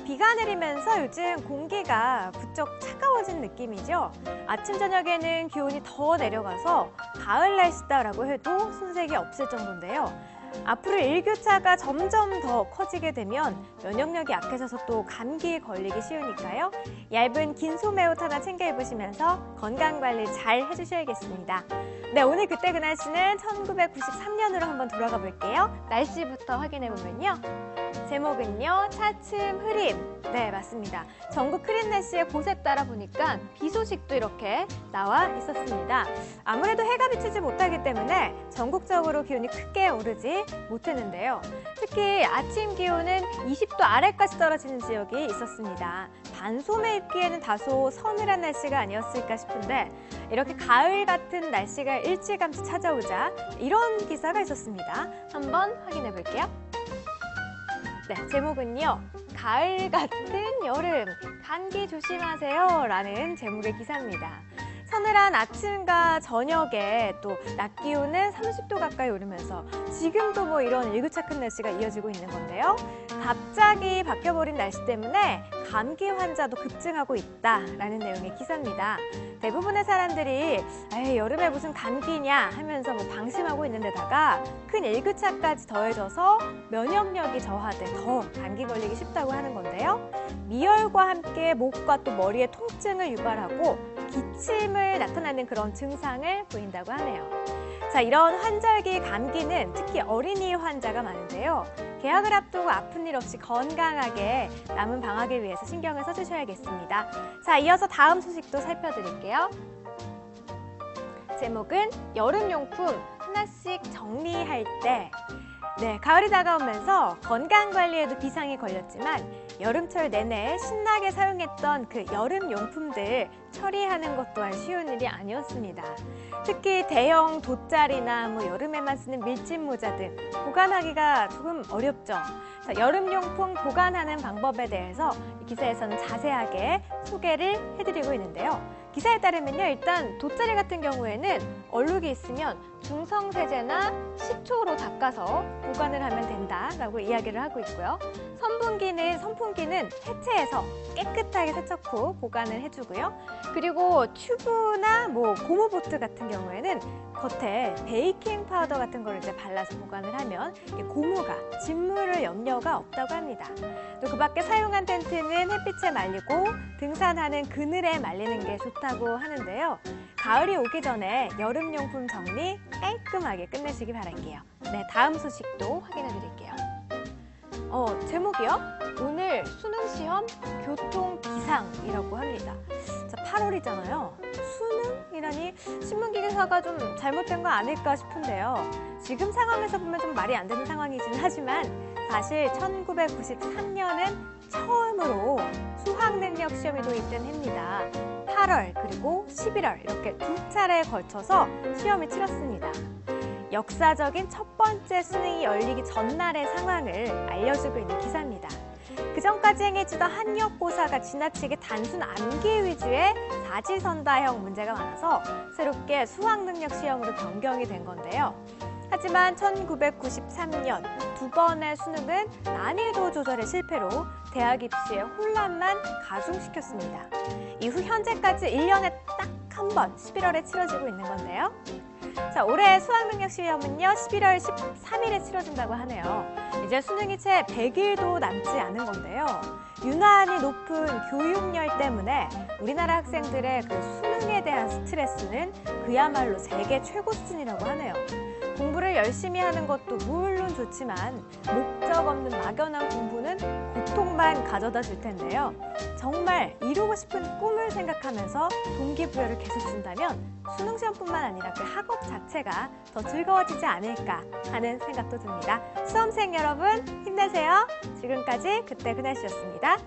비가 내리면서 요즘 공기가 부쩍 차가워진 느낌이죠. 아침 저녁에는 기온이 더 내려가서 가을 날씨다라고 해도 손색이 없을 정도인데요. 앞으로 일교차가 점점 더 커지게 되면 면역력이 약해져서 또 감기에 걸리기 쉬우니까요. 얇은 긴 소매옷 하나 챙겨 입으시면서 건강관리 잘 해주셔야겠습니다. 네, 오늘 그때 그 날씨는 1993년으로 한번 돌아가 볼게요. 날씨부터 확인해 보면요. 제목은요, 차츰 흐림. 네, 맞습니다. 전국 흐린 날씨에 곳에 따라 보니까 비 소식도 이렇게 나와 있었습니다. 아무래도 해가 비치지 못하기 때문에 전국적으로 기온이 크게 오르지 못했는데요. 특히 아침 기온은 20도 아래까지 떨어지는 지역이 있었습니다. 반소매 입기에는 다소 서늘한 날씨가 아니었을까 싶은데 이렇게 가을 같은 날씨가 일찌감치 찾아오자 이런 기사가 있었습니다. 한번 확인해 볼게요. 네, 제목은요. 가을 같은 여름, 감기 조심하세요 라는 제목의 기사입니다. 서늘한 아침과 저녁에 또 낮 기온은 30도 가까이 오르면서 지금도 뭐 이런 일교차 큰 날씨가 이어지고 있는 건데요. 갑자기 바뀌어버린 날씨 때문에 감기 환자도 급증하고 있다라는 내용의 기사입니다. 대부분의 사람들이 에이, 여름에 무슨 감기냐 하면서 뭐 방심하고 있는 데다가 큰 일교차까지 더해져서 면역력이 저하돼 더 감기 걸리기 쉽다고 하는 건데요. 미열과 함께 목과 또 머리에 통증을 유발하고 기침을 나타나는 그런 증상을 보인다고 하네요. 자, 이런 환절기 감기는 특히 어린이 환자가 많은데요. 개학을 앞두고 아픈 일 없이 건강하게 남은 방학을 위해서 신경을 써주셔야겠습니다. 자, 이어서 다음 소식도 살펴드릴게요. 제목은 여름용품 하나씩 정리할 때. 네, 가을이 다가오면서 건강관리에도 비상이 걸렸지만 여름철 내내 신나게 사용했던 그 여름용품들 처리하는 것 또한 쉬운 일이 아니었습니다. 특히 대형 돗자리나 여름에만 쓰는 밀짚 모자 등 보관하기가 조금 어렵죠. 자, 여름용품 보관하는 방법에 대해서 이 기사에서는 자세하게 소개를 해드리고 있는데요. 기사에 따르면요, 일단 돗자리 같은 경우에는 얼룩이 있으면 중성세제나 식초로 닦아서 보관을 하면 된다라고 이야기를 하고 있고요. 선풍기는 해체해서 깨끗하게 세척 후 보관을 해주고요. 그리고 튜브나 고무보트 같은 경우에는 겉에 베이킹 파우더 같은 걸 이제 발라서 보관을 하면 고무가 짓무를 염려가 없다고 합니다. 또 그 밖에 사용한 텐트는 햇빛에 말리고 등산하는 그늘에 말리는 게 좋다고 하는데요. 가을이 오기 전에 여름용품 정리 깔끔하게 끝내시기 바랄게요. 네, 다음 소식도 확인해 드릴게요. 제목이요? 오늘 수능시험 교통비상이라고 합니다. 자, 8월이잖아요. 수능이라니 신문기 기사가 좀 잘못된 거 아닐까 싶은데요. 지금 상황에서 보면 좀 말이 안 되는 상황이긴 하지만 사실 1993년은 처음으로 수학능력 시험이 도입된 해입니다. 8월 그리고 11월 이렇게 두 차례에 걸쳐서 시험을 치렀습니다. 역사적인 첫 번째 수능이 열리기 전날의 상황을 알려주고 있는 기사입니다. 그전까지 행해지던 학력고사가 지나치게 단순 암기 위주의 사지선다형 문제가 많아서 새롭게 수학능력 시험으로 변경이 된 건데요. 하지만 1993년 두 번의 수능은 난이도 조절의 실패로 대학 입시의 혼란만 가중시켰습니다. 이후 현재까지 1년에 딱 한 번 11월에 치러지고 있는 건데요. 자, 올해 수학능력 시험은요 11월 13일에 치러진다고 하네요. 이제 수능이 채 100일도 남지 않은 건데요. 유난히 높은 교육열 때문에 우리나라 학생들의 그 수능에 대한 스트레스는 그야말로 세계 최고 수준이라고 하네요. 공부를 열심히 하는 것도 물론 좋지만 목적 없는 막연한 공부는 고통만 가져다 줄 텐데요. 정말 이루고 싶은 꿈을 생각하면서 동기부여를 계속 준다면 수능시험뿐만 아니라 그 학업 자체가 더 즐거워지지 않을까 하는 생각도 듭니다. 수험생 여러분 힘내세요. 지금까지 그때 그 날씨였습니다.